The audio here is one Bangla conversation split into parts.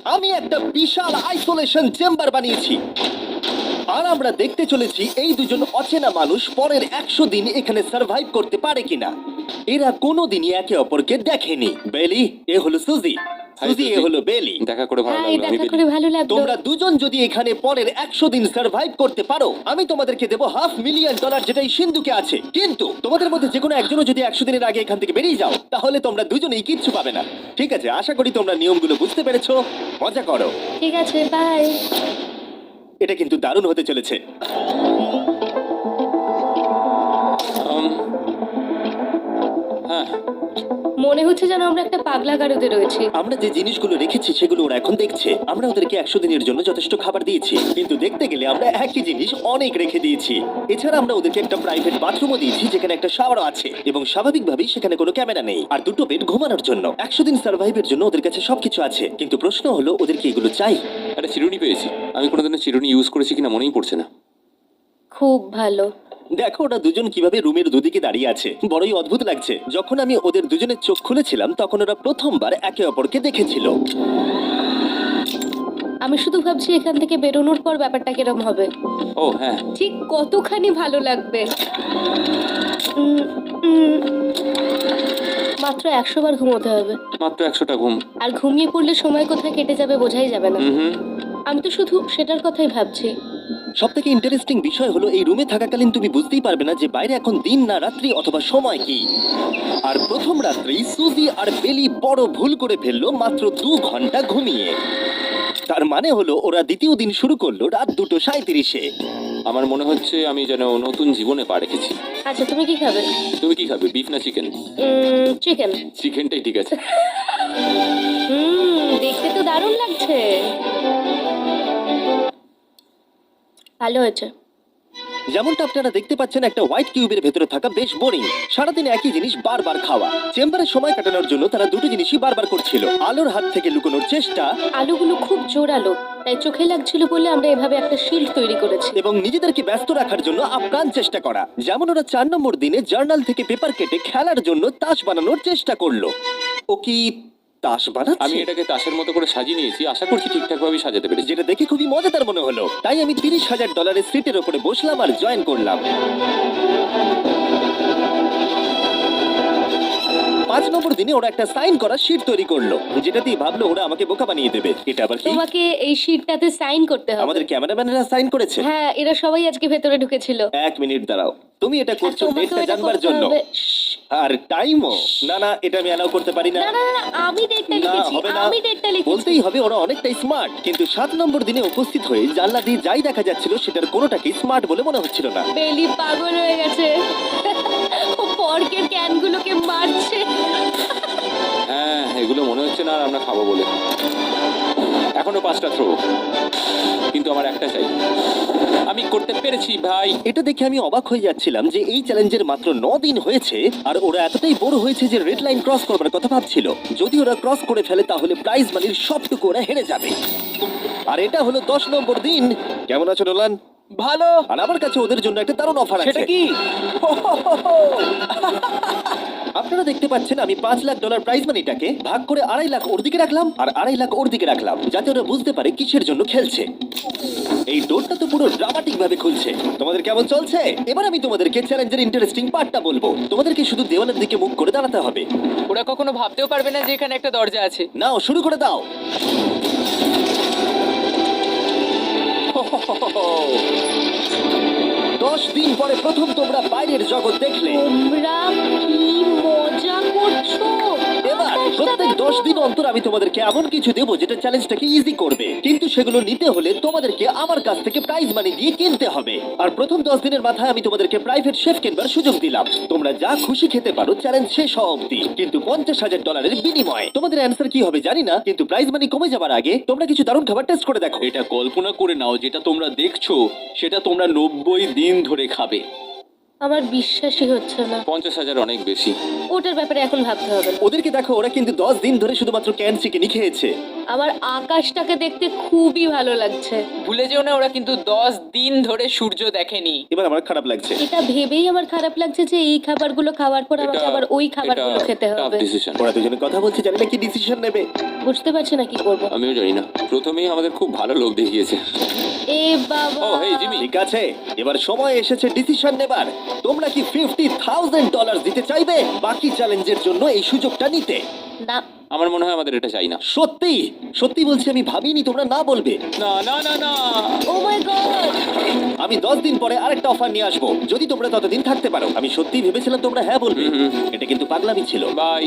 আমি একটা বিশাল আইসোলেশন চেম্বার বানিয়েছি আর আমরা দেখতে চলেছি এই দুজন অচেনা মানুষ পরের 100 দিন এখানে সার্ভাইভ করতে পারে কিনা। এরা কোনোদিনই একে অপরকে দেখেনি। বেলি, এ হলো সুজি, সুজি এ হলো বেলি। দেখা করে ভালো হাই, লাগলো। আমি দেখা করে ভালো লাগলো। তোমরা দুজন যদি এখানে পরের 100 দিন সার্ভাইভ করতে পারো, আমি তোমাদেরকে দেবো $500,000, যেটা এই সিন্ধুকে আছে। কিন্তু তোমাদের মধ্যে যে কোনো একজনও যদি 100 দিনের আগে এখান থেকে বেরিয়ে যাও, তাহলে তোমরা দুজনেই কিচ্ছু পাবে না। ঠিক আছে, আশা করি তোমরা নিয়মগুলো বুঝতে পেরেছো। মজা করো। ঠিক আছে, বাই। এটা কিন্তু দারুণ হতে চলেছে। হ্যাঁ, মনে হচ্ছে যেন আমরা একটা পাগলা গারদে রয়েছি। আমরা যে জিনিসগুলো রেখেছি সেগুলো ওরা এখন দেখছে। আমরা ওদেরকে 100 দিনের জন্য যথেষ্ট খাবার দিয়েছি, কিন্তু দেখতে গেলে আমরা একই জিনিস অনেক রেখে দিয়েছি। এছাড়া আমরা ওদেরকে একটা প্রাইভেট বাথরুমও দিয়েছি, যেখানে একটা শাওয়ারও আছে, এবং স্বাভাবিকভাবেই সেখানে কোনো ক্যামেরা নেই, আর দুটো বেড ঘুমানোর জন্য। 100 দিন সার্ভাইভের জন্য ওদের কাছে সবকিছু আছে, কিন্তু প্রশ্ন হলো ওদের কি এগুলো চাই? একটা চিরুনি পেয়েছি। আমি কোনোদিনও চিরুনি ইউজ করেছি কিনা মনেই পড়ছে না। খুব ভালো। দেখো ওরা দুজন কিভাবে রুমের দুদিকে দাঁড়িয়ে আছে, বড়ই অদ্ভুত লাগছে। যখন আমি ওদের দুজনের চোখ খুলেছিলাম তখন ওরা প্রথমবার একে অপরকে দেখেছিল। আমি শুধু ভাবছি এখান থেকে বেরোনোর পর ব্যাপারটা কিরম হবে। ও হ্যাঁ, ঠিক কতখানি ভালো লাগবে। উম, উম, মাত্র 100 বার ঘুমোতে হবে, মাত্র 100টা ঘুম। আর ঘুমিয়ে পড়লে সময় কোথায় কেটে যাবে বোঝাই যাবে না। হুম। আমি তো শুধু সেটার কথাই ভাবছি। সব থেকে ইন্টারেস্টিং বিষয় হলো এই রুমে থাকাকালীন তুমি বুঝতেই পারবে না যে বাইরে এখন দিন না রাত্রি অথবা সময় কি। আর প্রথম রাত্রেই সুজি আর বেলি বড় ভুল করে ফেললো মাত্র 2 ঘন্টা ঘুমিয়ে। তার মানে হলো ওরা দ্বিতীয় দিন শুরু করলো রাত 2:37-এ। আমার মনে হচ্ছে আমি যেন নতুন জীবনে পা রেখেছি। আচ্ছা, তুমি কি খাবে? তুমি কি খাবে, বিফ না চিকেন? চিকেন। চিকেনটাই ঠিক আছে। দেখতে তো দারুণ লাগছে। ভালো হয়েছে। যেমনটা আপনারা দেখতে পাচ্ছেন, একটা হোয়াইট কিউবের ভেতরে থাকা বেশ বোরিং। সারাদিন একই জিনিস বারবার খাওয়া। চেম্বারে সময় কাটানোর জন্য তারা দুটো জিনিসই বারবার করছিল: আলোর হাত থেকে লুকোনোর চেষ্টা আলুগুলো খুব জোরালো, তাই চোখে লাগছিল বলে আমরা এভাবে একটা শিল্ড তৈরি করেছি। এবং নিজেদেরকে ব্যস্ত রাখার জন্য আপ্রাণ চেষ্টা করা। যেমন ওরা 4 নম্বর দিনে জার্নাল থেকে পেপার কেটে খেলার জন্য তাস বানানোর চেষ্টা করলো। ও কি তাস বানাচ্ছে? আমি এটাকে তাসের মতো করে সাজিয়ে নিয়েছি, আশা করছি ঠিকঠাক ভাবে সাজাতে পেরেছি। যেটা দেখে খুবই মজাদার মনে হলো, তাই আমি $30,000 সিটের উপরে বসলাম আর জয়েন করলাম। 5 নম্বর দিনে ওরা একটা সাইন করা শীট তৈরি করলো, যেটা দিয়ে ভাবলো ওরা আমাকে বোকা বানিয়ে দেবে। এটা আবার কি? তোমাকে এই শিটটাতে সাইন করতে হবে। আমাদের ক্যামেরাম্যানেরা সাইন করেছে। হ্যাঁ, এরা সবাই আজকে ভেতরে ঢুকেছিল। 1 মিনিট দাঁড়াও, তুমি এটা আর করছো তোমাকেও ডেটটা এটা জানবার করতে জন্য? হবে। আর টাইমও? না না, এটা আমি অ্যালাউ করতে পারি না। না না না, আমি ডেটটা না, লিখেছি। হবে না। আমি ডেটটা লিখেছি। বলতেই হবে ওরা অনেকটাই স্মার্ট, কিন্তু 7 নম্বর দিনে উপস্থিত হয়ে জানলা দিয়ে যাই দেখা যাচ্ছিল সেটার কোনোটাকেই স্মার্ট বলে মনে হচ্ছিল না। বেলি পাগল হয়ে গেছে। ও পর্কের ক্যানগুলোকে মারছে। হ্যাঁ, এগুলো মনে হচ্ছে না আর আমরা খাবো বলে। এখনো 5টা থ্রো, কিন্তু আমার একটা চাই। আমি করতে পেরেছি ভাই। এটা দেখে আমি অবাক হয়ে যাচ্ছিলাম যে এই চ্যালেঞ্জের মাত্র 9 দিন হয়েছে আর ওরা এতটাই বড় হয়েছে যে রেড লাইন ক্রস করবার কথা ভাবছিল। যদি ওরা ক্রস করে ফেলে তাহলে প্রাইজ মানির সবটুকু ওরা হেরে যাবে। আর এটা হলো 10 নম্বর দিন। কেমন আছো নোলান? ভালো। আর আমার কাছে ওদের জন্য একটা দারুণ অফার আছে। সেটা কি? আপনারা দেখতে পাচ্ছেন আমি $5 লাখ প্রাইজ মানিটাকে ভাগ করে 2.5 লাখ ওর দিকে রাখলাম আর 2.5 লাখ ওর দিকে রাখলাম, যাতে ওরা বুঝতে পারে কিসের জন্য খেলছে। এই ডোরটা তো পুরো ড্রামাটিক ভাবে খুলছে। তোমাদের কেমন চলছে? এবার আমি তোমাদেরকে চ্যালেঞ্জের ইন্টারেস্টিং পার্টটা বলবো। তোমাদেরকে শুধু দেওয়ালের দিকে মুখ করে দাঁড়াতে হবে। ওরা কখনো ভাবতেও পারবে না যে এখানে একটা দরজা আছে। নাও শুরু করে দাও। 10 দিন পরে প্রথম তোমরা বাইরের জগৎ দেখলে। তোমরা কি মজা করছো? এবার প্রত্যেক 10 দিন অন্তর আমি তোমাদেরকে এমন কিছু দেবো যেটা চ্যালেঞ্জটাকে ইজি করবে, কিন্তু সেগুলো নিতে হলে তোমাদেরকে আমার কাছ থেকে প্রাইজ মানি দিয়ে কিনতে হবে। আর প্রথম 10 দিনের মাথায় আমি তোমাদেরকে প্রাইভেট শেফ কিনবার সুযোগ দিলাম। তোমরা যা খুশি খেতে পারো চ্যালেঞ্জ শেষ হওয়া অবধি, কিন্তু $50,000 বিনিময়ে। তোমাদের অ্যান্সার কি হবে জানি না, কিন্তু প্রাইজ মানি কমে যাবার আগে তোমরা কিছু দারুণ খাবার টেস্ট করে দেখো। এটা কল্পনা করে নাও, যেটা তোমরা দেখছো সেটা তোমরা 90 দিন ধরে খাবে। আমার বিশ্বাসই হচ্ছে না। 50,000 অনেক বেশি। ওটার ব্যাপারে এখন ভাবতে হবে না। ওদেরকে দেখো, ওরা কিন্তু 10 দিন ধরে শুধুমাত্র ক্যান চিকেনই খেয়েছে। আমার আকাশটাকে দেখতে খুবই ভালো লাগছে। ভুলে যেও না, ওরা কিন্তু 10 দিন ধরে সূর্য দেখেনি। এবার আমার খারাপ লাগছে। এটা ভেবেই আমার খারাপ লাগছে যে এই খাবারগুলো খাওয়ার পর আমাকে আবার ওই খাবারগুলো খেতে হবে। ডিসিশন। ওরা দুজনে কথা বলছে, জানি না কি ডিসিশন নেবে। বুঝতে পারছি না কি করবো। আমিও জানি না, প্রথমেই আমাদের খুব ভালো লোক দেখিয়েছে। এ বাবা। ও হেই জিমি, ঠিক আছে, এবার সময় এসেছে ডিসিশন নেবার। তোমরা কি $50,000 দিতে চাইবে বাকি চ্যালেঞ্জের জন্য এই সুযোগটা নিতে? না। আমার মনে হয় আমাদের এটা চাই না। সত্যি সত্যি বলছি, আমি ভাবিনি তোমরা না বলবে। না না না না, ও মাই গড। আমি 10 দিন পরে আরেকটা অফার নিয়ে আসবো, যদি তোমরা ততদিন থাকতে পারো। আমি সত্যি ভেবেছিলাম তোমরা হ্যাঁ বলবে। এটা কিন্তু পাগলামি ছিল। বাই।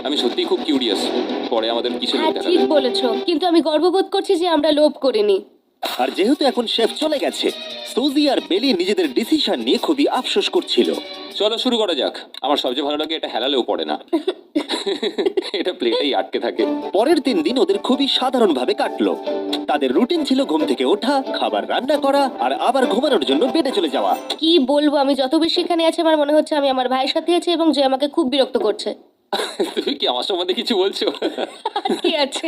আমি সত্যিই খুব কিউরিয়াস, পরে আমাদের কিসের লোক হ্যাঁ দেখা ঠিক যাবে। বলেছো, কিন্তু আমি গর্ববোধ করছি যে আমরা লোভ করিনি। আর যেহেতু এখন শেফ চলে গেছে, সুজি আর বেলি নিজেদের ডিসিশন নিয়ে খুবই আফসোস করছিল। চলো শুরু করা যাক। আমার সবচেয়ে ভালো লাগে এটা হেলালেও পড়ে না। এটা প্লেটেই আটকে থাকে। পরের 3 দিন ওদের খুবই সাধারণভাবে কাটলো। তাদের রুটিন ছিল ঘুম থেকে ওঠা, খাবার রান্না করা, আর আবার ঘুমানোর জন্য বেডে চলে যাওয়া। কি বলবো, আমি যত বেশি এখানে আছি আমার মনে হচ্ছে আমি আমার ভাইয়ের সাথে আছি এবং যে আমাকে খুব বিরক্ত করছে। তুমি কি আমার সম্বন্ধে কিছু বলছো? কি আছে?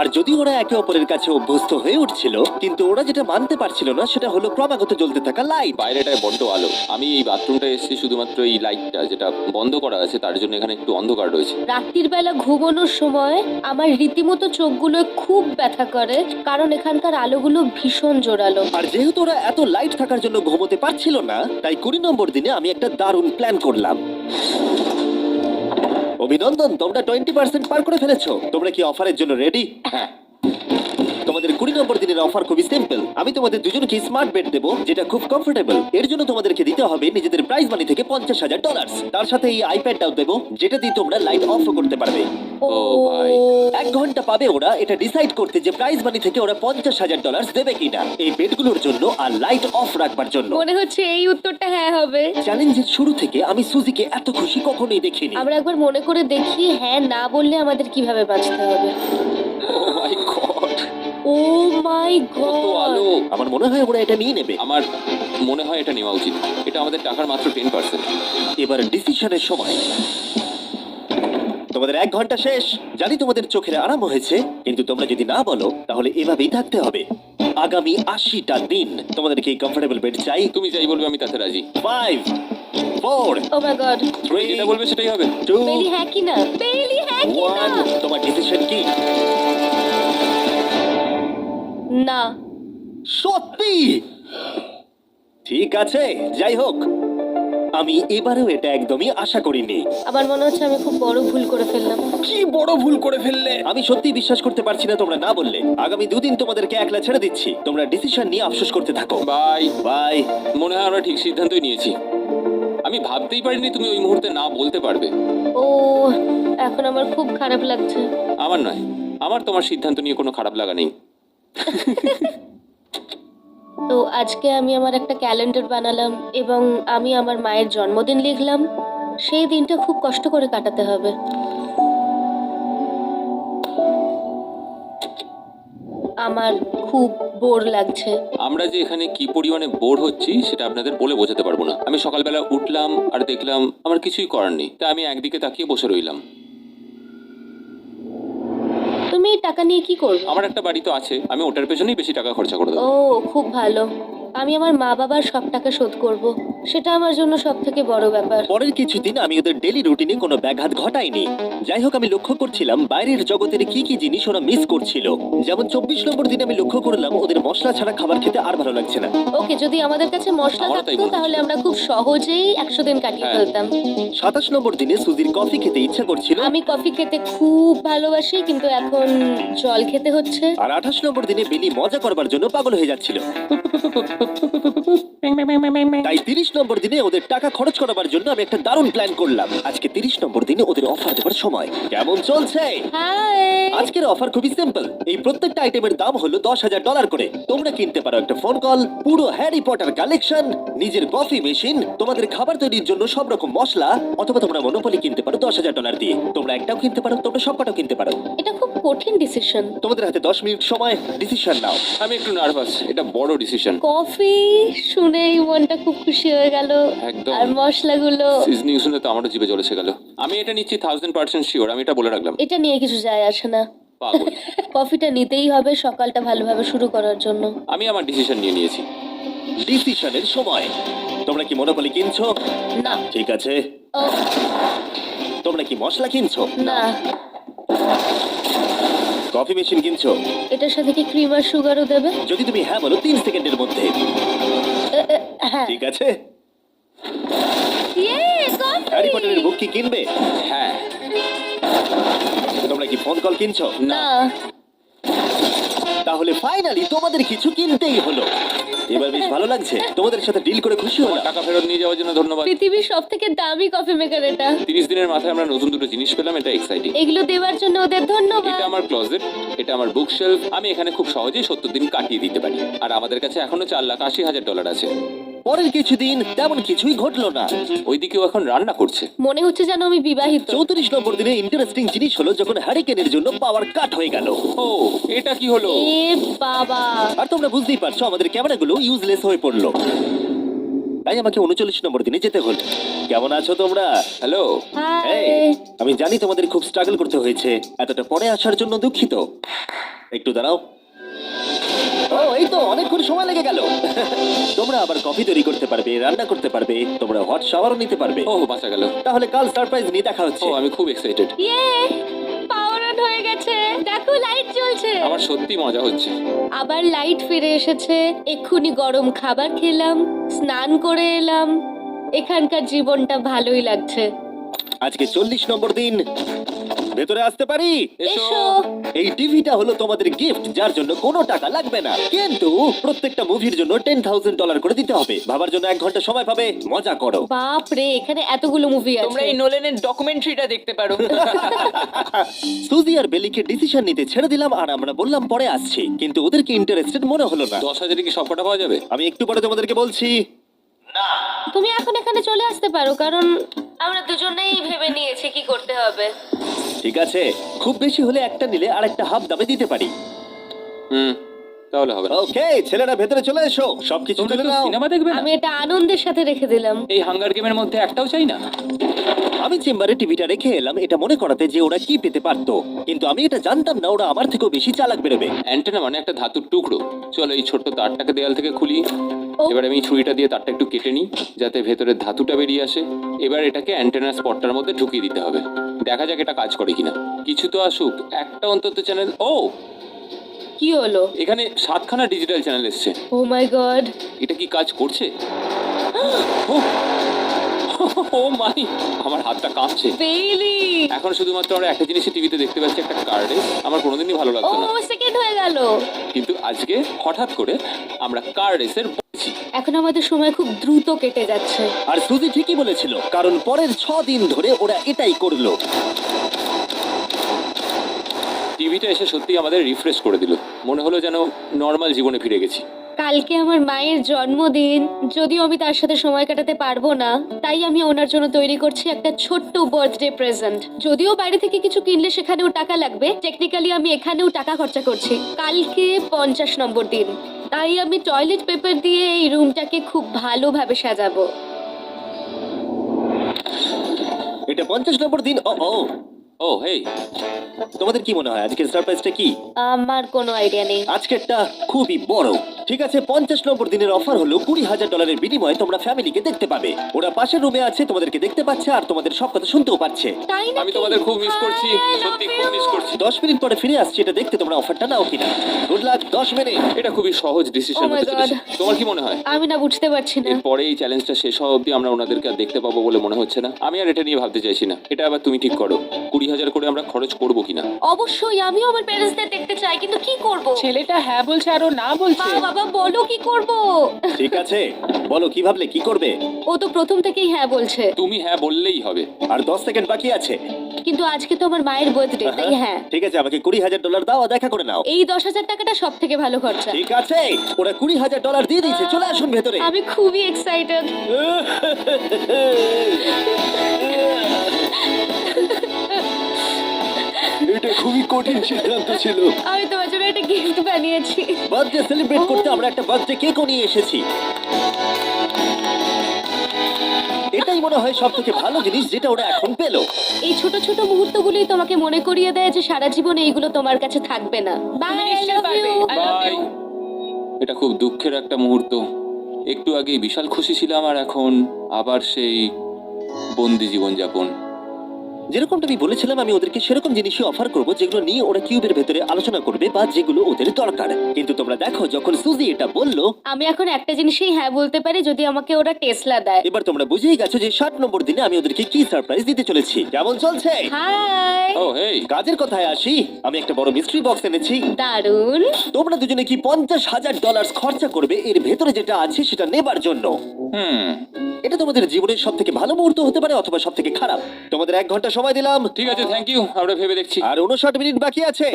আর যদি ওরা একে অপরের কাছে অভ্যস্ত হয়ে উঠছিল, কিন্তু ওরা যেটা মানতে পারছিল না সেটা হলো ক্রমাগত জ্বলতে থাকা লাইট। বাইরেটায় বড্ড আলো। আমি এই বাথরুমটা এসেছি শুধুমাত্র এই লাইটটা যেটা বন্ধ করা আছে তার জন্য এখানে একটু অন্ধকার রয়েছে। রাত্রির বেলা ঘুমানোর সময় আমার রীতিমতো চোখগুলো খুব ব্যথা করে, কারণ এখানকার আলোগুলো ভীষণ জোরালো। আর যেহেতু ওরা এত লাইট থাকার জন্য ঘুমোতে পারছিল না, তাই 20 নম্বর দিনে আমি একটা দারুণ প্ল্যান করলাম। অভিনন্দন, তোমরা 20% পার করে ফেলেছো। তোমরা কি অফারের জন্য রেডি? হ্যাঁ, তোমাদের 20 নম্বর দিনের অফার খুবই সিম্পল। আমি তোমাদের দুজনকে স্মার্ট বেড দেবো, যেটা খুব কমফোর্টেবল। এর জন্য তোমাদেরকে দিতে হবে নিজেদের প্রাইজ মানি থেকে $50,000। তার সাথে এই আইপ্যাডটাও দেবো, যেটা দিয়ে তোমরা লাইট অফ করতে পারবে। ও ভাই। 1 ঘন্টা পাবে ওরা এটা ডিসাইড করতে যে প্রাইজ মানি থেকে ওরা $50,000 দেবে কিনা এই বেডগুলোর জন্য আর লাইট অফ রাখবার জন্য। মনে হচ্ছে এই উত্তরটা হ্যাঁ হবে। চ্যালেঞ্জের শুরু থেকে আমি সুজিকে এত খুশি কখনোই দেখিনি। আমরা একবার মনে করে দেখি হ্যাঁ না বললে আমাদের কিভাবে বাঁচতে হবে। ও মাই গড, ও মাই কত আলো। গড। আমার মনে হয় ওরা এটা নিয়ে নেবে। আমার মনে হয় এটা নেওয়া উচিত। এটা আমাদের টাকার মাত্র 10%। এবার ডিসিশনের সময়। তোমাদের 1 ঘন্টা শেষ। জানি তোমাদের চোখের আরাম হয়েছে, কিন্তু তোমরা যদি না বলো তাহলে এভাবেই থাকতে হবে আগামী 80টা দিন। তোমাদেরকে এই কমফোর্টেবল বেড চাই। তুমি যাই বলবে আমি তাতে রাজি। 5 4 ও মাই গড। 3 যেটা বলবে সেটাই হবে। 2 বেলি হ্যাঁ কি না? বেলি হ্যাঁ কি না? 1 তোমার ডিসিশন কি? না। সত্যি? ঠিক আছে, যাই হোক, আমি এবারেও এটা একদমই আশা করিনি। আমার মনে হচ্ছে আমি খুব বড় ভুল করে ফেললাম। কি বড় ভুল করে ফেললে! আমি সত্যি বিশ্বাস করতে পারছি না তোমরা না বললে। আগামী 2 দিন তোমাদেরকে একলা ছেড়ে দিচ্ছি। তোমরা ডিসিশন নিয়ে আফসোস করতে থাকো। বাই। বাই। মনে হয় আমরা ঠিক সিদ্ধান্তই নিয়েছি। আমি ভাবতেই পারিনি তুমি ওই মুহূর্তে না বলতে পারবে। ও, এখন আমার খুব খারাপ লাগছে। আমার নয়, আমার তোমার সিদ্ধান্ত নিয়ে কোনো খারাপ লাগা নেই। তো আজকে আমি আমার একটা ক্যালেন্ডার বানালাম এবং আমি আমার মায়ের জন্মদিন লিখলাম। সেই দিনটা খুব কষ্ট করে কাটাতে হবে। আমার খুব বোর লাগছে। আমরা যে এখানে কি পরিমাণে বোর হচ্ছি সেটা আপনাদের বলে বোঝাতে পারবো না। আমি সকালবেলা উঠলাম আর দেখলাম আমার কিছুই করার নেই, তাই আমি একদিকে তাকিয়ে বসে রইলাম। তুমি এই টাকা নিয়ে কি করবে? আমার একটা বাড়ি তো আছে, আমি ওটার পেছনেই বেশি টাকা খরচা করে দেবো। ও, খুব ভালো। আমি আমার মা বাবার সব টাকা শোধ করব। সেটা আমার জন্য সব থেকে বড় ব্যাপার। পরের কিছুদিন আমি ওদের ডেলি রুটিনে কোনো ব্যাঘাত ঘটাইনি। যাই হোক, আমি লক্ষ্য করছিলাম বাইরের জগতের কি কি জিনিস ওরা মিস করছিল। যেমন 24 নম্বর দিনে আমি লক্ষ্য করলাম ওদের মশলা ছাড়া খাবার খেতে আর ভালো লাগছে না। ওকে, যদি আমাদের কাছে মশলা আমারও তাই থাকতো মনে তাহলে আমরা খুব সহজেই 100 দিন কাটিয়ে হ্যাঁ। ফেলতাম। 27 নম্বর দিনে সুজির কফি খেতে ইচ্ছা করছিল। আমি কফি খেতে খুব ভালোবাসি, কিন্তু এখন জল খেতে হচ্ছে। আর 28 নম্বর দিনে বেলি মজা করবার জন্য পাগল হয়ে যাচ্ছিল। তাই 30 নম্বর দিনে ওদের টাকা খরচ করাবার জন্য আমি একটা দারুণ প্ল্যান করলাম। আজকে 30 নম্বর দিনে ওদের অফার দেওয়ার সময়। কেমন চলছে? হাই। আজকের অফার খুবই সিম্পল। এই প্রত্যেকটা আইটেমের দাম হলো $10,000 করে। তোমরা কিনতে পারো একটা ফোন কল, পুরো হ্যারি পটার কালেকশন, নিজের কফি মেশিন, তোমাদের খাবার তৈরির জন্য সব রকম মশলা, অথবা তোমরা মনোপলি কিনতে পারো $10,000 দিয়ে। তোমরা একটাও কিনতে পারো, তোমরা সবকটাও কিনতে পারো। এটা খুব কঠিন ডিসিশন। তোমাদের হাতে 10 মিনিট সময়, ডিসিশন নাও। আমি একটু নার্ভাস, এটা বড় ডিসিশন। কফি শুনেই মনটা খুব খুশি হয়ে গেল। একদম। আর মশলাগুলো, সিজনিং শুনে তো আমারও জিভে জল এসে গেল। আমি এটা নিচ্ছি 1000% শিওর, আমি এটা বলে রাখলাম। এটা নিয়ে কিছু যায় আসে না। পাগল। কফিটা নিতেই হবে সকালটা ভালোভাবে শুরু করার জন্য। আমি আমার ডিসিশন নিয়ে নিয়েছি। ডিসিশনের সময়। তোমরা কি মনোপলি কিনছো? না। ঠিক আছে। ও, তোমরা কি মশলা কিনছো? না। কফি মেশিন কিনছো? এটার সাথে কি ক্রিম আর সুগারও দেবে? যদি তুমি হ্যাঁ বলো 3 সেকেন্ডের মধ্যে। হ্যাঁ। ঠিক আছে। ইয়ে, কফি! হ্যারি পটারের বুক কি কিনবে? হ্যাঁ। তোমরা কি ফোন কল কিনছো? না। তাহলে ফাইনালি তোমাদের কিছু কিনতেই হলো। এবার বেশ ভালো লাগছে। তোমাদের সাথে ডিল করে খুশি তোমার হলাম। টাকা ফেরত নিয়ে যাওয়ার জন্য ধন্যবাদ। পৃথিবীর সব থেকে দামি কফি মেকার এটা। 30 দিনের মাথায় আমরা নতুন দুটো জিনিস পেলাম, এটা এক্সাইটিং। এগুলো দেওয়ার জন্য ওদের ধন্যবাদ। এটা আমার ক্লোজেট, এটা আমার বুক শেলফ। আমি এখানে খুব সহজেই 70 দিন কাটিয়ে দিতে পারি। আর আমাদের কাছে এখনো $4,80,000 আছে। পরের কিছুদিন তেমন কিছুই ঘটলো না। ওইদিকেও এখন রান্না করছে। মনে হচ্ছে যেন আমি বিবাহিত। 34 নম্বর দিনে ইন্টারেস্টিং জিনিস হলো যখন হ্যারিকেনের জন্য পাওয়ার কাট হয়ে গেল। ও, এটা কি হলো? এ বাবা! আর তোমরা বুঝতেই পারছো আমাদের ক্যামেরাগুলো ইউজলেস হয়ে পড়লো। তাই আমাকে 39 নম্বর দিনে যেতে হলো। কেমন আছো তোমরা? হ্যালো। হাই। এই, আমি জানি তোমাদের খুব স্ট্রাগল করতে হয়েছে। এতটা পরে আসার জন্য দুঃখিত। একটু দাঁড়াও। ও, এই তো অনেকক্ষণ সময় লেগে গেল। তোমরা আবার কফি তৈরি করতে পারবে, রান্না করতে পারবে, তোমরা হট শাওয়ারও নিতে পারবে। ও, বাঁচা গেল। তাহলে কাল সারপ্রাইজ নিয়ে দেখা ও, হচ্ছে। আমি খুব এক্সাইটেড। ইয়ে! পাওয়ার অন হয়ে গেছে। দেখো লাইট জ্বলছে। আমার সত্যি মজা হচ্ছে। আবার লাইট ফিরে এসেছে। এক্ষুনি গরম খাবার খেলাম, স্নান করে এলাম। এখানকার জীবনটা ভালোই লাগছে। আজকে 40 নম্বর দিন। ভেতরে আসতে পারি? এসো। এই টিভিটা হলো তোমাদের গিফট, যার জন্য কোনো টাকা লাগবে না, কিন্তু প্রত্যেকটা মুভির জন্য $10,000 করে দিতে হবে। ভাবার জন্য 1 ঘন্টা সময় পাবে। মজা করো। বাপ রে, এখানে এতগুলো মুভি তোমরা আছে। এই নোলেনের ডকুমেন্টারিটা দেখতে পারো। সুজি আর বেলিকে ডিসিশন নিতে ছেড়ে দিলাম আর আমরা বললাম পরে আসছি, কিন্তু ওদেরকে ইন্টারেস্টেড মনে হলো না। 10,000 কি সবকটা পাওয়া যাবে? আমি একটু পরে তোমাদেরকে বলছি। তুমি এখন এখানে চলে আসতে পারো, কারণ আমরা দুজনেই ভেবে নিয়েছি কি করতে হবে। ঠিক আছে, খুব বেশি হলে একটা নিলে আর একটা হাফ দামে দিতে পারি। তাহলে হবে না। ওকে, ছেলেরা ভেতরে চলে এসো। সবকিছু তোমরা তুলে কেউ নাও। সিনেমা দেখবে না? আমি এটা আনন্দের সাথে রেখে দিলাম। এই হাঙ্গার গেমের মধ্যে একটাও চাই না। আমি চেম্বারে টিভিটা রেখে এলাম এটা মনে করাতে যে ওরা কি পেতে পারতো, কিন্তু আমি এটা জানতাম না ওরা আমার থেকেও বেশি চালাক বেরোবে। অ্যান্টেনা মানে একটা ধাতুর টুকরো। চলো এই ছোট্ট তারটাকে দেয়াল থেকে খুলি। ও। এবার আমি ছুরিটা দিয়ে তারটা একটু কেটে নিই যাতে ভেতরের ধাতুটা বেরিয়ে আসে। এবার এটাকে অ্যান্টেনার স্পটটার মধ্যে ঢুকিয়ে দিতে হবে। দেখা যাক এটা কাজ করে কিনা। কিছু তো আসুক, একটা অন্তত চ্যানেল। ও, কি হলো? এখানে 7খানা ডিজিটাল চ্যানেল এসছে। ও মাই গড! এটা কি কাজ করছে? ও, ও মাই, আমার হাতটা কাঁপছে। বেইলি! এখন শুধুমাত্র আমরা একটা জিনিসই টিভিতে দেখতে পাচ্ছি, একটা কার্ডে। আমার কোনোদিনই ভালো ও লাগতো না, সেকেন্ড হয়ে গেল। কিন্তু আজকে হঠাৎ করে আমরা কার রেসের বলছি। এখন আমাদের সময় খুব দ্রুত কেটে যাচ্ছে। আর সুজি ঠিকই বলেছিল, কারণ পরের 6 দিন ধরে ওরা এটাই করলো। টিভিটা এসে সত্যি আমাদের রিফ্রেশ করে দিল। মনে হলো যেন নর্মাল জীবনে ফিরে গেছি। কালকে আমার মায়ের জন্মদিন, যদিও আমি তার সাথে সময় কাটাতে পারবো না, তাই আমি ওনার জন্য তৈরি করছি একটা ছোট্ট বার্থডে প্রেজেন্ট। যদিও বাইরে থেকে কিছু কিনলে সেখানেও টাকা লাগবে, টেকনিক্যালি আমি এখানেও টাকা খরচা করছি। কালকে 50 নম্বর দিন, তাই আমি টয়লেট পেপার দিয়ে এই রুমটাকে খুব ভালোভাবে সাজাবো। এটা 50 নম্বর দিন। ও ও, ও হেই, তোমাদের কি মনে হয় আজকের সারপ্রাইজটা কি? আমার কোনো আইডিয়া নেই। আজকেরটা খুবই বড়। ঠিক আছে, 50 নম্বর দিনের অফার হলো $20,000 বিনিময়ে তোমরা ফ্যামিলিকে দেখতে পাবে। ওরা পাশের রুমে আছে, তোমাদেরকে দেখতে পাচ্ছে আর তোমাদের সব কথা শুনতেও পাচ্ছে। তাই না? আমি তোমাদের খুব মিস করছি, সত্যি খুব মিস করছি। 10 মিনিট পরে ফিরে আসছি এটা দেখতে, তোমরা অফারটা নাও কিনা। Good luck. 10 মিনিট। এটা খুবই সহজ ডিসিশন Oh my হতে চলেছে। God. তোমার কি মনে হয়? আমি না বুঝতে পারছি না। এরপরে এই চ্যালেঞ্জটা শেষ হওয়া অবধি আমরা ওনাদেরকে আর দেখতে পাবো বলে মনে হচ্ছে না। আমি আর এটা নিয়ে ভাবতে চাইছি না। এটা আবার তুমি ঠিক করো, 20,000 করে আমরা খরচ করবো কিনা। অবশ্যই আমিও আমার প্যারেন্টসদের দেখতে চাই, কিন্তু কি করব? ছেলেটা হ্যাঁ বলছে আর ও না বলছে। বাবা বলো কি করব? ঠিক আছে, বলো কি ভাবলে, কি করবে? ও তো প্রথম থেকেই হ্যাঁ বলছে, তুমি হ্যাঁ বললেই হবে। আর 10 সেকেন্ড বাকি আছে। কিন্তু আজকে তো আমার মায়ের বার্থডে, তাই হ্যাঁ। ঠিক আছে, আমাকে $20,000 দাও আর দেখা করে নাও। এই 10,000 টাকাটা সব থেকে ভালো খরচা। ঠিক আছে, ওরা $20,000 দিয়ে দিয়েছে। চলে আসুন ভেতরে। আমি খুবই এক্সাইটেড। এটা খুবই কঠিন সিদ্ধান্ত ছিল। আমি তোমার জন্য একটা গিফট বানিয়েছি। বার্থডে সেলিব্রেট করতে আমরা একটা বার্থডে কেকও নিয়ে এসেছি। এটাই মনে হয় সব থেকে ভালো জিনিস যেটা ওরা এখন পেলো। এই ছোট ছোট মুহূর্তগুলোই তোমাকে মনে করিয়ে দেয় যে সারা জীবনে এইগুলো তোমার কাছে থাকবে না। বাই, তুমি আই নিশ্চয়ই লাভ পারবে। You. I love bye. you. এটা খুব দুঃখের একটা মুহূর্ত। একটু আগে বিশাল খুশি ছিলাম আর এখন আবার সেই বন্দি জীবনযাপন। যেরকমটা আমি বলেছিলাম, আমি ওদেরকে সেরকম জিনিসই অফার করব যেগুলো নিয়ে ওরা কিউবের ভেতরে আলোচনা করবে বা যেগুলো ওদের দরকার। কিন্তু তোমরা দেখো, যখন সুজি এটা বললো, আমি এখন একটা জিনিসই হ্যাঁ বলতে পারি, যদি আমাকে ওরা টেসলা দেয়। এবার তোমরা বুঝেই গেছো যে 60 নম্বর দিনে আমি ওদেরকে কি সারপ্রাইজ দিতে চলেছি। কেমন চলছে? হাই, ও হেই, কাজের কথায় আসি, আমি একটা বড় মিস্ট্রি বক্স এনেছি। দারুন। তোমরা দুজনে কি $50,000 খরচা করবে এর ভেতরে যেটা আছে সেটা নেবার জন্য? এটা তোমাদের জীবনের সব থেকে ভালো মুহূর্ত হতে পারে অথবা সব থেকে খারাপ। তোমাদের 1 ঘন্টা সময় দিলাম ঠিক আছে, থ্যাংক ইউ, আমরা ভেবে দেখছি আর 59 মিনিট বাকি আছে।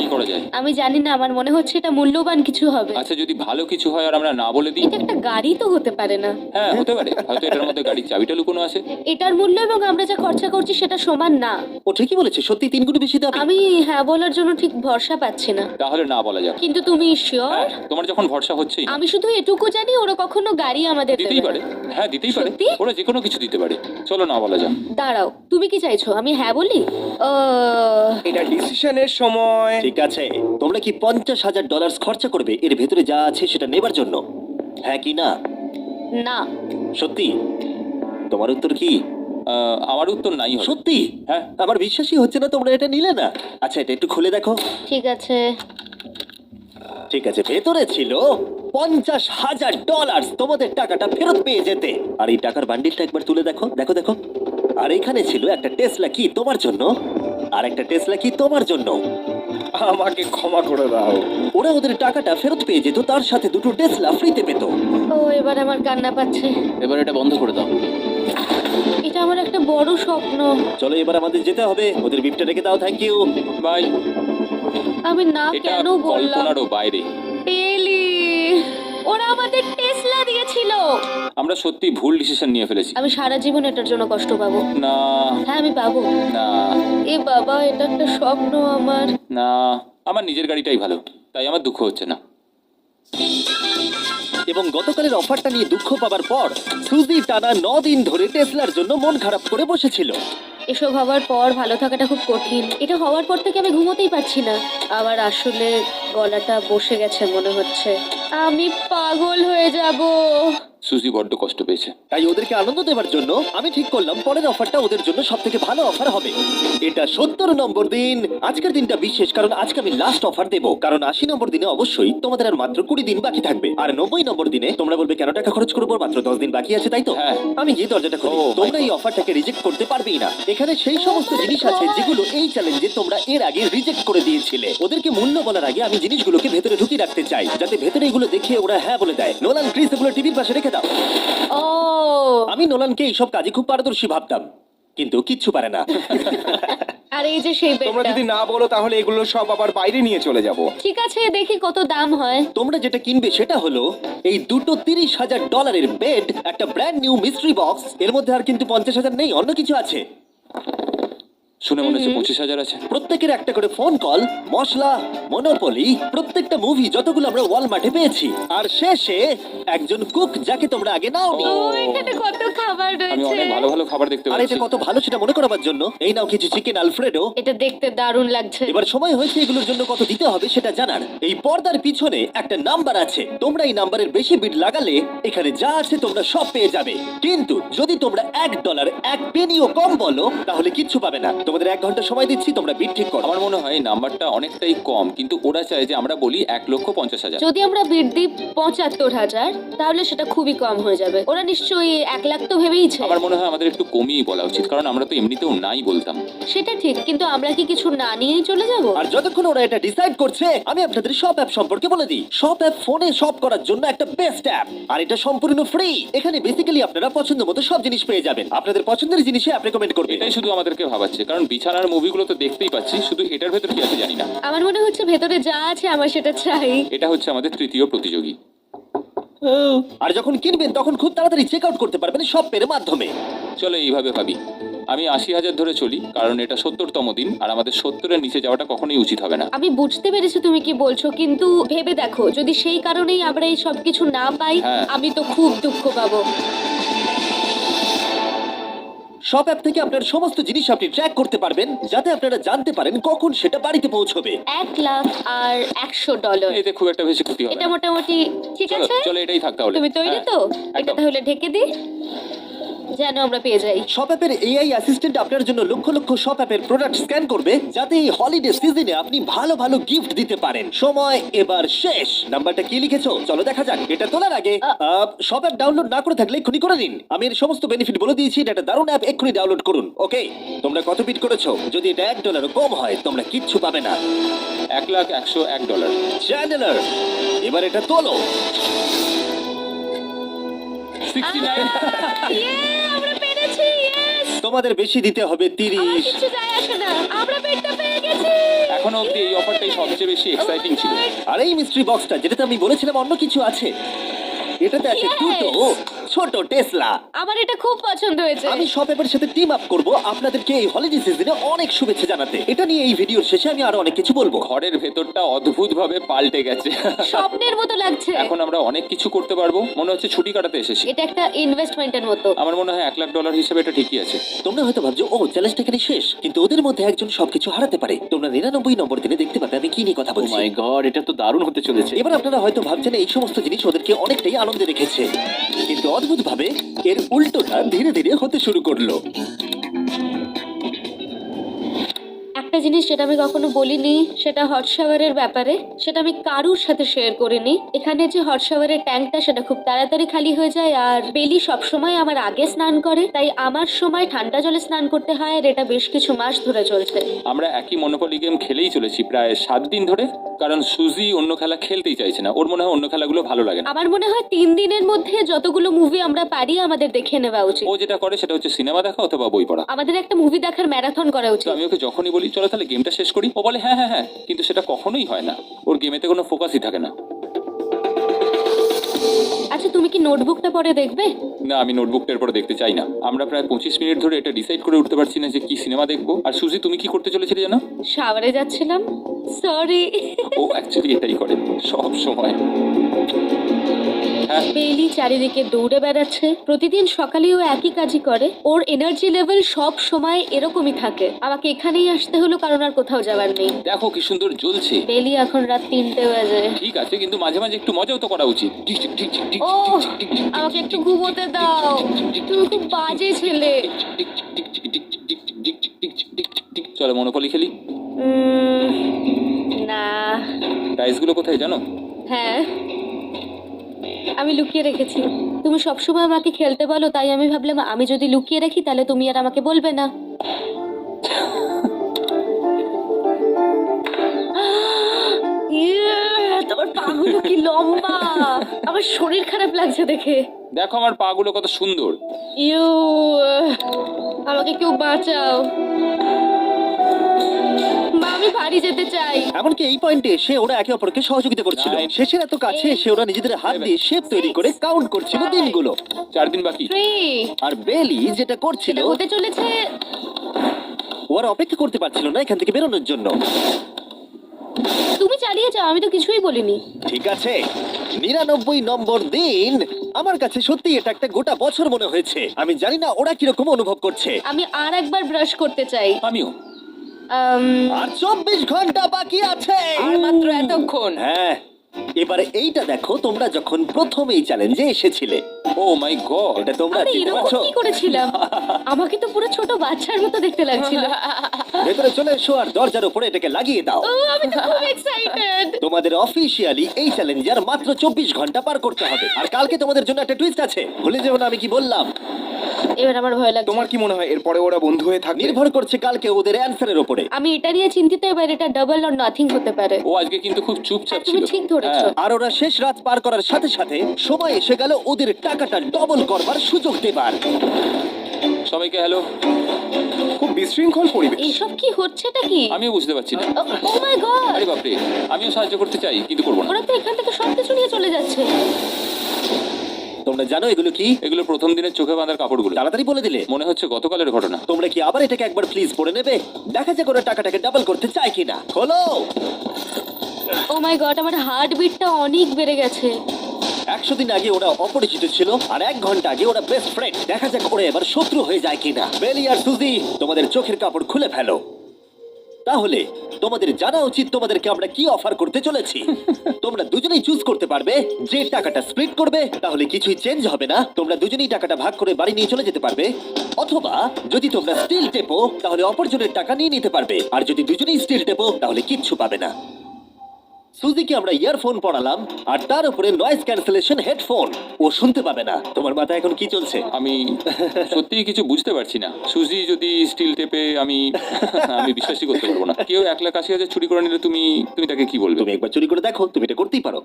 কি করা যায়। আমি জানি না, আমার মনে হচ্ছে এটা মূল্যবান কিছু হবে। আচ্ছা, যদি ভালো কিছু হয় আর আমরা না বলে দিই? এটা একটা গাড়ি তো হতে পারে না? হ্যাঁ, হতে পারে, হয়তো এটার মধ্যে গাড়ির চাবিটা লুকোনো আছে। এটার মূল্য এবং আমরা যা খরচা করছি সেটা সমান না। ও ঠিকই বলেছে, সত্যি 3 গুণ বেশি দাম। আমি হ্যাঁ বলার জন্য ঠিক ভরসা পাচ্ছি না। তাহলে না বলা যাক। কিন্তু তুমি শিওর? হ্যাঁ, তোমার যখন ভরসা হচ্ছেই না। আমি শুধু এটুকু জানি, ওরা কখনো গাড়ি আমাদের দিতেই দেবে পারে, না। হ্যাঁ দিতেই পারে, সত্যি? ওরা যে কোনো কিছু দিতে পারে। চলো না বলা যাক। দাঁড়াও, তুমি কি চাইছো আমি হ্যাঁ বলি? এটা ডিসিশনের সময়। ঠিক আছে, তোমরা কি $50,000 খরচা করবে এর ভেতরে যা আছে সেটা নেবার জন্য? হ্যাঁ কি না? না। সত্যি? তোমার উত্তর কি? আমার উত্তর নাই হবে। সত্যি? হ্যাঁ। আমার বিশ্বাসই হচ্ছে না তোমরা এটা নিলে না। আচ্ছা, এটা একটু খুলে দেখো। ঠিক আছে। ঠিক আছে, ভেতরে ছিল $50,000। তোমাদের টাকাটা ফেরত পেয়ে যেতে। আর এই টাকার বান্ডিলটা একবার তুলে দেখো, দেখো দেখো। আর এখানে ছিল একটা টেসলা কি তোমার জন্য, আর একটা টেসলা কি তোমার জন্য। আমাকে ক্ষমা করে দাও। ওরা ওদের টাকাটা ফেরত পেয়ে যেত, তার সাথে 2টো টেসলা ফ্রিতে পেত। ও, এবার আমার কান্না পাচ্ছে। এবার এটা বন্ধ করে দাও। এটা আমার একটা বড় স্বপ্ন। চলো এবার আমাদের যেতে হবে। ওদের বিপটা রেখে দাও। Thank you. বাই। আমি না এটা কেন বললাম? কল্পনারও বাইরে। টেলি, ওরা আমাদের টেসলা দিয়েছিল। আমরা সত্যি ভুল ডিসিশন নিয়ে ফেলেছি। আমি সারা জীবন এটার জন্য কষ্ট পাবো। না হ্যাঁ, আমি পাবো। না এ বাবা, এটা একটা স্বপ্ন আমার। না, আমার নিজের গাড়িটাই ভালো, তাই আমার দুঃখ হচ্ছে না। এবং গতকালের অফারটা নিয়ে দুঃখ পাবার পর সুজি টানা 9 দিন ধরে টেসলার জন্য মন খারাপ করে বসেছিল। এসব হওয়ার পর ভালো থাকাটা খুব কঠিন। এটা হওয়ার পর থেকে আমি ঘুমোতেই পারছি না। আবার আসলে গলাটা বসে গেছে মনে হচ্ছে। আমি পাগল হয়ে যাব। সুজি বড্ড কষ্ট পেয়েছে। তাই ওদেরকে আনন্দ দেওয়ার জন্য আমি ঠিক করলাম পরের অফারটা ওদের জন্য সব থেকে ভালো অফার হবে। এটা 70 নম্বর দিন। আজকের দিনটা বিশেষ কারণ আজকে আমি লাস্ট অফার দেবো। কারণ 80 নম্বর দিনে অবশ্যই তোমাদের আর মাত্র 20 দিন বাকি থাকবে। আর 90 নম্বর দিনে তোমরা বলবে কেন টাকা খরচ করবো, মাত্র 10 দিন বাকি আছে, তাই তো? হ্যাঁ। আমি গিয়ে দরজাটা খুলি। Oh my তোমরা এই God. অফারটাকে রিজেক্ট করতে পারবেই না। এখানে সেই সমস্ত জিনিস আছে যেগুলো এই চ্যালেঞ্জে তোমরা এর আগে রিজেক্ট করে দিয়েছিলে। ওদেরকে মূল্য বলার আগে আমি জিনিসগুলোকে ভেতরে ঢুকিয়ে রাখতে চাই, যাতে ভেতরে এগুলো দেখে ওরা হ্যাঁ বলে দেয়। নোলান, প্লিজ এগুলো টিভির পাশে রেখে দাও। ও, আমি নোলানকে এইসব কাজে খুব পারদর্শী ভাবতাম, কিন্তু কিচ্ছু পারে না। আর এই যে সেই তোমরা বেডটা। যদি না বলো তাহলে এগুলো সব আবার বাইরে নিয়ে চলে যাব। ঠিক আছে, দেখি কত দাম হয়। তোমরা যেটা কিনবে সেটা হলো এই দুটো $30,000 বেড, একটা ব্র্যান্ড নিউ মিস্ট্রি বক্স। এর মধ্যে আর কিন্তু 50,000 নেই, অন্য কিছু আছে। শুনে মনে হচ্ছে 25,000 আছে। প্রত্যেকের একটা করে ফোন কল, মশলা, মনোপলি, প্রত্যেকটা মুভি যতগুলো আমরা ওয়ালমার্টে পেয়েছি। আর শেষে একজন কুক যাকে তোমরা আগে নাওনি। ও, এখানে কত খাবার আমি রয়েছে। অনেক ভালো ভালো খাবার দেখতে আর পাচ্ছি। এটা কত ভালো সেটা মনে করাবার জন্য এই নাও কিছু চিকেন আলফ্রেডো। এটা দেখতে দারুণ লাগছে। এবার সময় হয়েছে এগুলোর জন্য কত দিতে হবে সেটা জানার। এই পর্দার পিছনে একটা নাম্বার আছে, তোমরা এই নাম্বারের বেশি বিড লাগালে এখানে যা আছে তোমরা সব পেয়ে যাবে। কিন্তু যদি তোমরা $1 এক পেনিও কম বলো তাহলে কিচ্ছু পাবে না। তোমাদের 1 ঘন্টা সময় দিচ্ছি, তোমরা বিড ঠিক করো। আমার মনে হয় এই নাম্বারটা অনেকটাই কম, কিন্তু ওরা চায় যে আমরা বলি 1,50,000। যদি আমরা বিড দিই 75,000, তাহলে সেটা খুবই কম হয়ে যাবে। ওরা নিশ্চয়ই 1 লাখ তো ভেবেইছে। আমার মনে হয় আমাদের একটু কমিয়ে বলা উচিত, কারণ আমরা তো এমনিতেও নাই বলতাম। সেটা ঠিক, কিন্তু আমরা কি কিছু না নিয়েই চলে যাব? আর যতক্ষণ ওরা এটা ডিসাইড করছে আমি আপনাদের শপ অ্যাপ সম্পর্কে বলে দিই। শপ অ্যাপ ফোনে শপ করার জন্য একটা বেস্ট অ্যাপ, আর এটা সম্পূর্ণ ফ্রি। এখানে বেসিক্যালি আপনারা পছন্দ মতো সব জিনিস পেয়ে যাবেন। আপনাদের পছন্দের জিনিসে অ্যাপ রেকমেন্ড করবে। এটাই শুধু আমাদেরকে ভাবাচ্ছে, কারণ বিছানার মুভিগুলো তো দেখতেই পাচ্ছি, শুধু এটার ভেতর কি আছে জানি না। আমার মনে হচ্ছে ভেতরে যা আছে আমার সেটা চাই। এটা হচ্ছে আমাদের তৃতীয় প্রতিযোগী। আর যখন কিনবেন তখন খুব তাড়াতাড়ি চেক আউট করতে পারবেন শপের মাধ্যমে। চলো এইভাবে ভাবি, আমি 80,000 ধরে চলি, কারণ এটা 70তম দিন, আর আমাদের 70-এর নিচে যাওয়াটা কখনোই উচিত হবে না। আমি বুঝতে পেরেছি তুমি কি বলছো, কিন্তু ভেবে দেখো যদি সেই কারণেই আমরা এই সব কিছু না পাই, হ্যাঁ। আমি তো খুব দুঃখ পাবো। শপ অ্যাপ থেকে আপনার সমস্ত জিনিস আপনি ট্র্যাক করতে পারবেন, যাতে আপনারা জানতে পারেন কখন সেটা বাড়িতে পৌঁছবে। 1 লাখ আর $100। এতে খুব একটা বেশি ক্ষতি হবে এটা না। মোটামুটি ঠিক চলো আছে। চলো এটাই থাক তাহলে। তুমি তৈরি হ্যাঁ, তো? এটা একদম। তাহলে ঢেকে দিই। যেন আমরা পেয়ে যাই। শপ অ্যাপের এআই অ্যাসিস্ট্যান্ট আপনার জন্য লক্ষ লক্ষ শপ অ্যাপের প্রোডাক্ট স্ক্যান করবে, যাতে এই হলিডে সিজনে আপনি ভালো ভালো গিফট দিতে পারেন। সময় এবার শেষ। নাম্বারটা কি লিখেছো চলো দেখা যাক। এটা তোলার আগে শপ অ্যাপ ডাউনলোড না করে থাকলে এক্ষুনি করে নিন। আমি এর সমস্ত বেনিফিট বলে দিয়েছি। এটা একটা দারুণ অ্যাপ, এক্ষুনি ডাউনলোড করুন। ওকে, তোমরা কত বিট করেছো? যদি এটা $1 কম হয় তোমরা কিচ্ছু পাবে না। $1,101 চ্যান্ডেলার, এবার এটা তোলো। 69 আমরা পেরেছি, yes! তোমাদের বেশি দিতে হবে আমার 30। কিচ্ছু যায় আসে না, আমরা পেটটা পেয়ে গেছি। এখনো অব্দি এই অফারটাই সবচেয়ে বেশি এক্সাইটিং ছিল। আর এই মিস্ট্রি বক্সটা, যেটাতে আমি বলেছিলাম অন্য কিছু আছে, এটাতে আছে Yes! দুটো ছোট টেসলা। আমার এটা খুব পছন্দ হয়েছে। আমি শপ অ্যাপের সাথে টিম আপ করব আপনাদেরকে এই হলিডে সিজনে অনেক শুভেচ্ছা জানাতে। এটা নিয়ে এই ভিডিওর শেষে আমি আরো অনেক কিছু বলবো। ঘরের ভেতরটা অদ্ভুতভাবে পাল্টে গেছে। স্বপ্নের মতো লাগছে। এখন আমরা অনেক কিছু করতে পারবো, মনে হচ্ছে ছুটি কাটাতে এসেছি। এটা একটা ইনভেস্টমেন্টের মতো। আমার মনে হয় $1,00,000 হিসেবে এটা ঠিকই আছে। তোমরা হয়তো ভাবছো ও চ্যালেঞ্জটা এখানে শেষ, কিন্তু ওদের মধ্যে একজন সবকিছু হারাতে পারে। তোমরা 99 নম্বর দিনে দেখতে পাবে আমি কি নিয়ে কথা ও বলছি। মাই গড, এটা তো দারুণ হতে চলেছে। এবার আপনারা হয়তো ভাবছেন এই সমস্ত জিনিস ওদেরকে অনেকটাই আনন্দে রেখেছে, কিন্তু অদ্ভুতভাবে এর উল্টোটা ধীরে ধীরে হতে শুরু করলো। একটা জিনিস যেটা আমি কখনো বলিনি, সেটা হট শাওয়ারের ব্যাপারে। সেটা আমি কারুর সাথে শেয়ার করিনি। এখানে যে হট শাওয়ারের ট্যাঙ্কটা, সেটা খুব তাড়াতাড়ি খালি হয়ে যায়। আর বেলি সবসময় আমার আগে স্নান করে, তাই আমার সময় ঠান্ডা জলে স্নান করতে হয়। আর এটা বেশ কিছু মাস ধরে চলছে। আমরা একই মনোপলি গেম খেলেই চলেছি প্রায় 7 দিন ধরে, কারণ সুজি অন্য খেলা খেলতেই চাইছে না। ওর মনে হয় অন্য খেলাগুলো ভালো লাগে না। আমার মনে হয় 3 দিনের মধ্যে যতগুলো মুভি আমরা পারি আমাদের দেখে নেওয়া উচিত। ও যেটা করে সেটা হচ্ছে সিনেমা দেখা অথবা বই পড়া। আমাদের একটা মুভি দেখার ম্যারাথন করা তো উচিত। আমি ওকে যখনই বলি চলো তাহলে গেমটা শেষ করি, ও বলে হ্যাঁ হ্যাঁ হ্যাঁ, কিন্তু সেটা কখনোই হয় না। ওর গেমেতে কোনো ফোকাসই থাকে না। আচ্ছা, তুমি কি নোটবুকটা পরে দেখবে? না, আমি নোটবুকটার পরে দেখতে চাই না। আমরা প্রায় 25 মিনিট ধরে এটা ডিসাইড করে উঠতে পারছি না যে কি সিনেমা দেখবো। আর সুজি, তুমি কি করতে চলেছিলে জানো? শাওয়ারে যাচ্ছিলাম। সরি। ও অ্যাকচুয়ালি এটাই করে সব সময়। হ্যাঁ, বেলি চারিদিকে দৌড়ে বেড়াচ্ছে। প্রতিদিন সকালে ও একই কাজই করে। ওর এনার্জি লেভেল সব সময় এরকমই থাকে। আমাকে এখানেই আসতে হলো, কারণ আর কোথাও যাবার নেই। দেখো কি সুন্দর জ্বলছে। বেলি এখন রাত 3টে বাজে। ঠিক আছে, কিন্তু মাঝে মাঝে একটু মজাও তো করা উচিত। ও, আমাকে একটু ঘুমোতে দাও। তুমি খুব বাজে ছেলে। চলো মনোপলি খেলি। না। প্রাইসগুলো কোথায় জানো? হ্যাঁ, আমি লুকিয়ে রেখেছি। তুমি সবসময় আমাকে খেলতে বলো, তাই আমি ভাবলাম আমি যদি লুকিয়ে রাখি তাহলে তুমি আর আমাকে বলবে না। তোমার পাগুলো কি লম্বা! আমার শরীর খারাপ লাগছে দেখে। দেখো আমার পাগুলো কত সুন্দর। ইউ, আমাকে কেউ বাঁচাও। মা, আমি বাড়ি যেতে চাই। এমনকি এই পয়েন্টে এসে ওরা একে অপরকে সহযোগিতা করছিল। 9, শেষের এত কাছে এসে ওরা নিজেদের হাত দিয়ে শেপ তৈরি করে কাউন্ট করছিল দিনগুলো। 4 দিন বাকি। 3, আর বেলি যেটা করছিল, এটা হতে চলেছে। ওরা অপেক্ষা করতে পারছিল না এখান থেকে বেরোনোর জন্য। তুমি চালিয়ে যাও, আমি তো কিছুই বলিনি। ঠিক আছে, 99 নম্বর দিন। আমার কাছে সত্যি এটা একটা গোটা বছর মনে হয়েছে। আমি জানি না ওরা কিরকম অনুভব করছে। আমি আর একবার ব্রাশ করতে চাই। আমিও। আর 24 ঘন্টা বাকি আছে। আর মাত্র এতক্ষণ। হ্যাঁ, এবারে এইটা দেখো, তোমরা যখন প্রথম এই চ্যালেঞ্জে এসেছিলে, ও মাই গড। এটা তোমরা আরে চিনতে এরকম পারছো? কি করেছিলাম? আমাকে তো পুরো ছোট বাচ্চার মতো দেখতে লাগছিল। ভেতরে চলে এসো আর দরজার উপরে এটাকে লাগিয়ে দাও। ও, আমি তো খুব এক্সাইটেড। তোমাদের অফিসিয়ালি এই চ্যালেঞ্জার মাত্র 24 ঘন্টা পার করতে হবে। আর কালকে তোমাদের জন্য একটা টুইস্ট আছে, ভুলে যেও না আমি কি বললাম। এবার আমার ভয় লাগছে। তোমার কি মনে হয় এরপরে ওরা বন্ধু হয়ে থাকবে? নির্ভর করছে কালকে ওদের অ্যানসারের উপরে। আমি এটা নিয়ে চিন্তিত। এবার এটা ডাবল অর নাথিং হতে পারে। ও আজকে কিন্তু খুব চুপচাপ হ্যাঁ, তুমি ছিল। ঠিক ধরেছো। হ্যাঁ। আর ওরা শেষ রাত পার করার সাথে সাথে সময় এসে গেল ওদের টাকাটা ডবল করবার সুযোগ দেবার। সবাইকে হ্যালো। খুব বিশৃঙ্খল পরিবেশ। এইসব কি হচ্ছেটা কি? আমিও বুঝতে পারছি না। ও মাই গড! আরে বাপরে, আমিও সাহায্য করতে চাই কিন্তু করবো না। ওরা তো এখান থেকে সবকিছু নিয়ে চলে যাচ্ছে। তোমরা জানো এগুলো কি? এগুলো প্রথম দিনের চোখে বাঁধার কাপড়গুলো। তাড়াতাড়ি বলে দিলে। মনে হচ্ছে গতকালের ঘটনা। তোমরা কি আবার এটাকে একবার প্লিজ পড়ে নেবে? দেখা যাক ওরা টাকাটাকে ডাবল করতে চায় কিনা। হলো। ও মাই গড, আমার হার্ট বিটটা অনেক বেড়ে গেছে। 100 দিন আগে ওরা অপরিচিত ছিল, আর 1 ঘন্টা আগে ওরা বেস্ট ফ্রেন্ড। দেখা যাক ওরা এবার শত্রু হয়ে যায় কিনা। বেলি আর সুজি, তোমাদের চোখের কাপড় খুলে ফেলো। তাহলে তোমাদের জানা উচিত তোমাদেরকে আমরা কি অফার করতে চলেছি। তোমরা দুজনেই চুজ করতে পারবে যে টাকাটা স্প্লিট করবে, তাহলে কিছুই চেঞ্জ হবে না, তোমরা দুজনেই টাকাটা ভাগ করে বাড়ি নিয়ে চলে যেতে পারবে। অথবা যদি তোমরা স্টিল টেপো তাহলে অপরজনের টাকা নিয়ে নিতে পারবে, আর যদি দুজনেই স্টিল টেপো তাহলে কিচ্ছু পাবে না। সুজিকে আমরা ইয়ারফোন পড়ালাম আর তার উপরে নয়েজ ক্যান্সেলেশন হেডফোন, ও শুনতে পাবে না। তোমার মাথায় এখন কি চলছে? আমি সত্যিই কিছু বুঝতে পারছি না। সুজি যদি স্টিল টেপে আমি বিশ্বাসই করতে পারবো না। কেউ 1,80,000 চুরি করে নিলে তুমি তাকে কি বলবে? তুমি একবার চুরি করে দেখো, তুমি এটা করতেই পারো।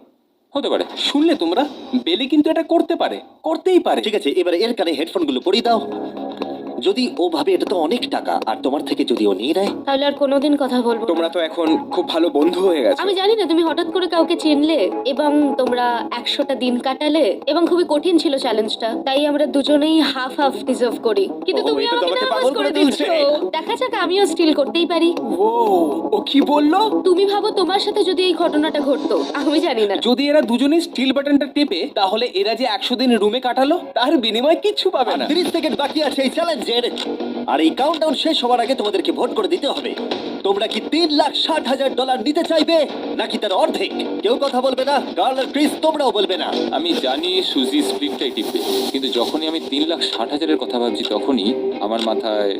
হতে পারে। শুনলে তোমরা, বেলি কিন্তু এটা করতে পারে, করতেই পারে। ঠিক আছে, এবারে এর কানে হেডফোনগুলো পরিয়ে দাও। যদি ও ভাবে এটা তো অনেক টাকা, আর তোমার থেকে যদি ও নিয়ে নেয়, তাহলে আর কোনোদিন কথা বলবো না। তোমরা তো এখন খুব ভালো বন্ধু হয়ে গেছো। আমি জানি না তুমি হঠাৎ করে কাউকে চিনলে এবং তোমরা 100টা দিন কাটালে এবং খুবই কঠিন ছিল চ্যালেঞ্জটা, তাই আমরা দুজনেই হাফ হাফ ডিজার্ভ করি। কিন্তু ও, তুমি এটা তো আমাকে আমাকে নার্ভাস পাগল করে করে দিচ্ছ। দিচ্ছে। দেখা যাক, আমিও স্টিল করতেই পারি। ও কি বললো? তুমি ভাবো তোমার সাথে যদি এই ঘটনাটা ঘটতো, আমি জানি না। যদি এরা দুজনেই স্টিল বাটনটা টেপে, তাহলে এরা যে 100 দিন রুমে কাটালো তার বিনিময়ে কিচ্ছু পাবে না। 30 সেকেন্ড বাকি আছে এই চ্যালেঞ্জের, আর এই কাউন্টডাউন শেষ হওয়ার আগে তোমাদেরকে ভোট করে দিতে হবে। তোমরা কি $3,60,000 নিতে চাইবে নাকি তার অর্ধেক? কেউ কথা বলবে না। কার্ল আর ক্রিস, তোমরাও বলবে না। আমি জানি সুজি স্প্লিটটাই টিপবে, কিন্তু যখনই আমি 3,60,000-এর কথা ভাবছি তখনই আমার মাথায়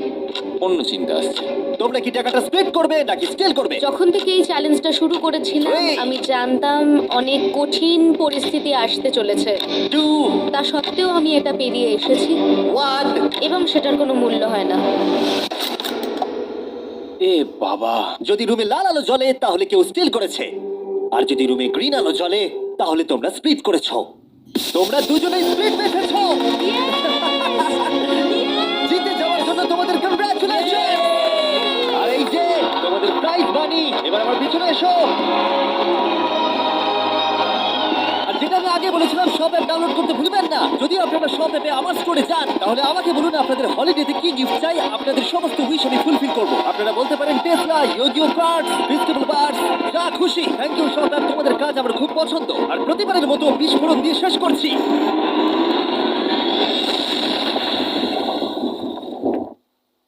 অন্য চিন্তা আসছে। তোমরা কি টাকাটা স্প্লিট করবে নাকি স্টিল করবে? যখন থেকে এই চ্যালেঞ্জটা শুরু করেছিলাম আমি জানতাম অনেক কঠিন পরিস্থিতি আসতে চলেছে। 2, তা সত্ত্বেও আমি এটা পেরিয়ে এসেছি 1। এবং সেটার কোনো মূল্য হয় না। এ বাবা, যদি রুমে লাল আলো জ্বলে তাহলে কেউ স্টিল করেছে, আর যদি রুমে গ্রিন আলো জ্বলে তাহলে তোমরা স্প্লিট করেছো। তোমরা দুজনেই স্প্লিট বেঁচেছো। জিতে যাওয়ার জন্য তোমাদের কংগ্রাচুলেশন। আর এই যে তোমাদের প্রাইজ মানি, এবার আমার পিছনে এসো। আর যেটা আমি আগে বলেছিলাম, সব অ্যাপ ডাউনলোড করতে ভুলবেন না। যদি আপনারা সব অ্যাপে আমার স্টোরে যান, তাহলে আমাকে বলুন আপনাদের হলিডেতে কি গিফট চাই। আপনাদের সমস্ত উইশ আমি ফুলফিল করব। আপনারা বলতে পারেন টেসলা, ইয়োগিও কার্ডস, ফেস্টিভ্যাল বার্স, যা খুশি। থ্যাংক ইউ সব অ্যাপ, তোমাদের কাজ আমার খুব পছন্দ। আর প্রতিবারের মতো বিস্ফোরণ দিয়ে শেষ করছি।